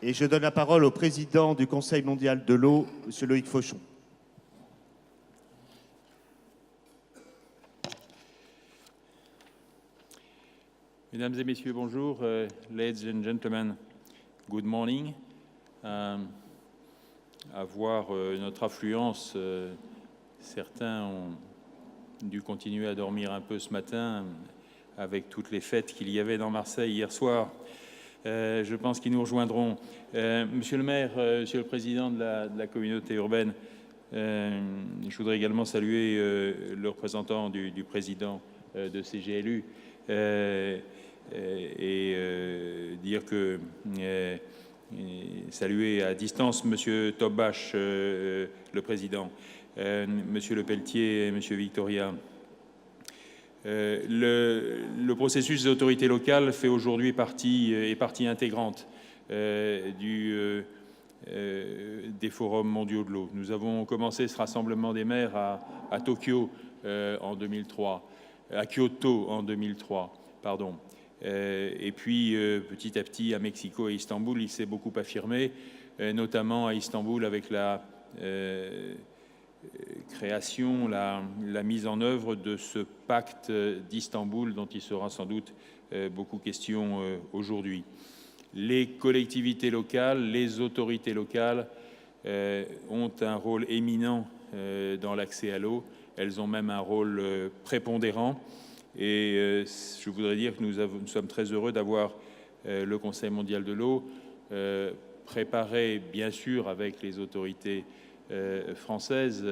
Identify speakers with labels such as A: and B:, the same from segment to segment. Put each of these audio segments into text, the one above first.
A: Et je donne la parole au président du Conseil mondial de l'eau, M. Loïc Fauchon.
B: Mesdames et messieurs, bonjour. Ladies and gentlemen, good morning. À voir notre affluence, certains ont dû continuer à dormir un peu ce matin avec toutes les fêtes qu'il y avait dans Marseille hier soir. Je pense qu'ils nous rejoindront. Monsieur le maire, monsieur le président de la communauté urbaine, je voudrais également saluer le représentant du président de CGLU et dire que saluer à distance monsieur Topbach, le président, monsieur Lepelletier et monsieur Victoria. Le processus des autorités locales fait aujourd'hui partie intégrante des forums mondiaux de l'eau. Nous avons commencé ce rassemblement des maires à Tokyo en 2003, à Kyoto en 2003, pardon. Et puis petit à petit à Mexico et Istanbul, il s'est beaucoup affirmé, notamment à Istanbul avec la création, la mise en œuvre de ce pacte d'Istanbul dont il sera sans doute beaucoup question aujourd'hui. Les collectivités locales, les autorités locales ont un rôle éminent dans l'accès à l'eau. Elles ont même un rôle prépondérant. Et je voudrais dire que nous sommes très heureux d'avoir le Conseil mondial de l'eau préparé, bien sûr, avec les autorités françaises,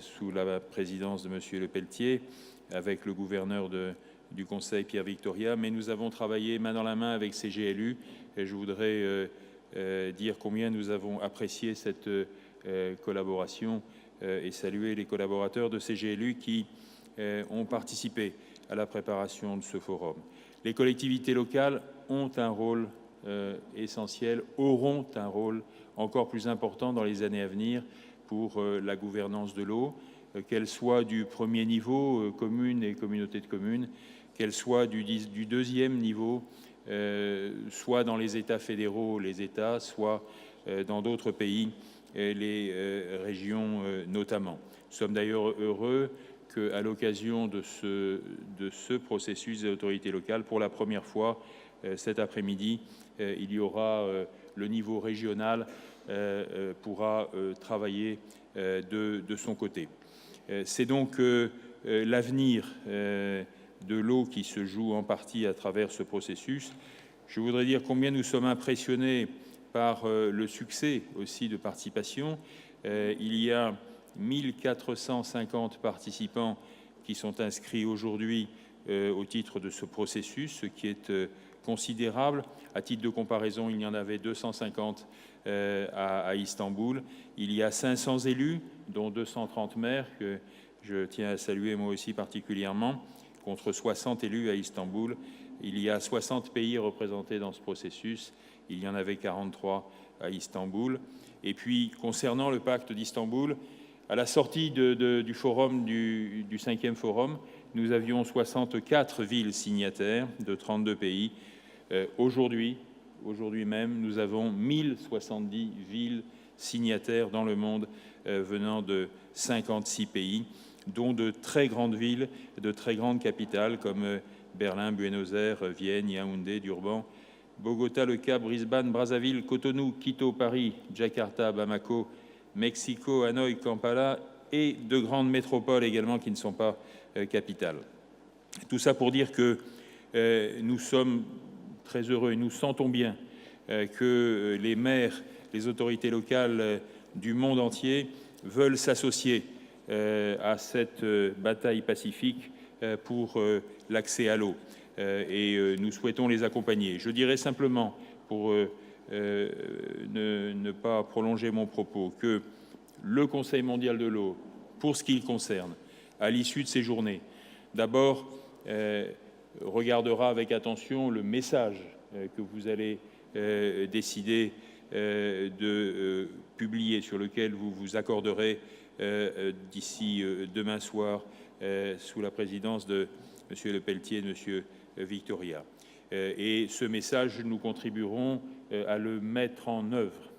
B: sous la présidence de M. Lepelletier, avec le gouverneur du Conseil, Pierre Victoria, mais nous avons travaillé main dans la main avec CGLU, et je voudrais dire combien nous avons apprécié cette collaboration et saluer les collaborateurs de CGLU qui ont participé à la préparation de ce forum. Les collectivités locales ont un rôle essentiel, auront un rôle encore plus important dans les années à venir pour la gouvernance de l'eau, qu'elle soit du premier niveau, communes et communautés de communes, qu'elle soit du deuxième niveau, soit dans les États fédéraux, les États, soit dans d'autres pays, les régions notamment. Nous sommes d'ailleurs heureux qu'à l'occasion de ce processus des autorités locales, pour la première fois cet après-midi, il y aura le niveau régional pourra travailler de son côté. C'est donc l'avenir de l'eau qui se joue en partie à travers ce processus. Je voudrais dire combien nous sommes impressionnés par le succès aussi de participation. Il y a 1450 participants qui sont inscrits aujourd'hui au titre de ce processus, ce qui est considérable. À titre de comparaison, il y en avait 250 à Istanbul. Il y a 500 élus, dont 230 maires, que je tiens à saluer moi aussi particulièrement, contre 60 élus à Istanbul. Il y a 60 pays représentés dans ce processus. Il y en avait 43 à Istanbul. Et puis, concernant le pacte d'Istanbul, à la sortie du forum, du 5e forum, nous avions 64 villes signataires de 32 pays. Aujourd'hui même, nous avons 1070 villes signataires dans le monde venant de 56 pays, dont de très grandes villes, de très grandes capitales comme Berlin, Buenos Aires, Vienne, Yaoundé, Durban, Bogota, Le Cap, Brisbane, Brazzaville, Cotonou, Quito, Paris, Jakarta, Bamako, Mexico, Hanoï, Kampala et de grandes métropoles également qui ne sont pas capitales. Tout ça pour dire que nous sommes très heureux et nous sentons bien que les maires, les autorités locales du monde entier veulent s'associer à cette bataille pacifique pour l'accès à l'eau. Et nous souhaitons les accompagner. Je dirais simplement, pour ne pas prolonger mon propos, que le Conseil mondial de l'eau, pour ce qui le concerne, à l'issue de ces journées, d'abord regardera avec attention le message que vous allez décider de publier, sur lequel vous vous accorderez d'ici demain soir sous la présidence de M. Lepelletier et de M. Victoria. Et ce message, nous contribuerons à le mettre en œuvre.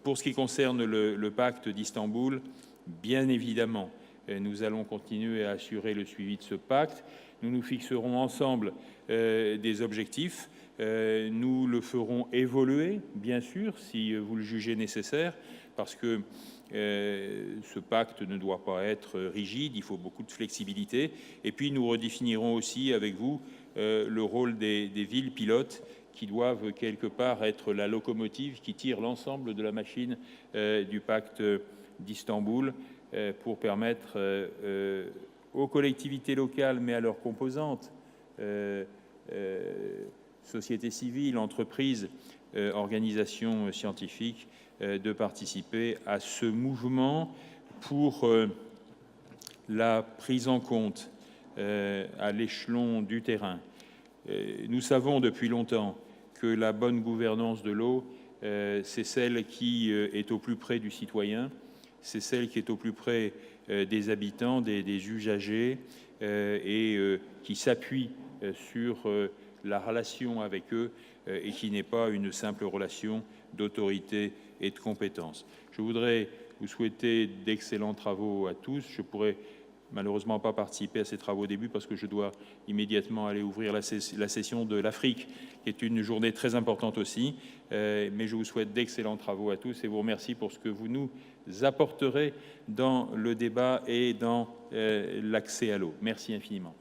B: Pour ce qui concerne le pacte d'Istanbul, bien évidemment, nous allons continuer à assurer le suivi de ce pacte. Nous nous fixerons ensemble des objectifs. Nous le ferons évoluer, bien sûr, si vous le jugez nécessaire, parce que ce pacte ne doit pas être rigide, il faut beaucoup de flexibilité. Et puis, nous redéfinirons aussi avec vous le rôle des villes pilotes qui doivent quelque part être la locomotive qui tire l'ensemble de la machine du pacte d'Istanbul pour permettre aux collectivités locales, mais à leurs composantes, société civile, entreprises, organisations scientifiques, de participer à ce mouvement pour la prise en compte à l'échelon du terrain. Nous savons depuis longtemps que la bonne gouvernance de l'eau, c'est celle qui est au plus près du citoyen, c'est celle qui est au plus près des habitants, des usagers, et qui s'appuie sur la relation avec eux et qui n'est pas une simple relation d'autorité et de compétence. Je voudrais vous souhaiter d'excellents travaux à tous. Je pourrais malheureusement pas participer à ces travaux au début parce que je dois immédiatement aller ouvrir la session de l'Afrique, qui est une journée très importante aussi. Mais je vous souhaite d'excellents travaux à tous et vous remercie pour ce que vous nous apporterez dans le débat et dans l'accès à l'eau. Merci infiniment.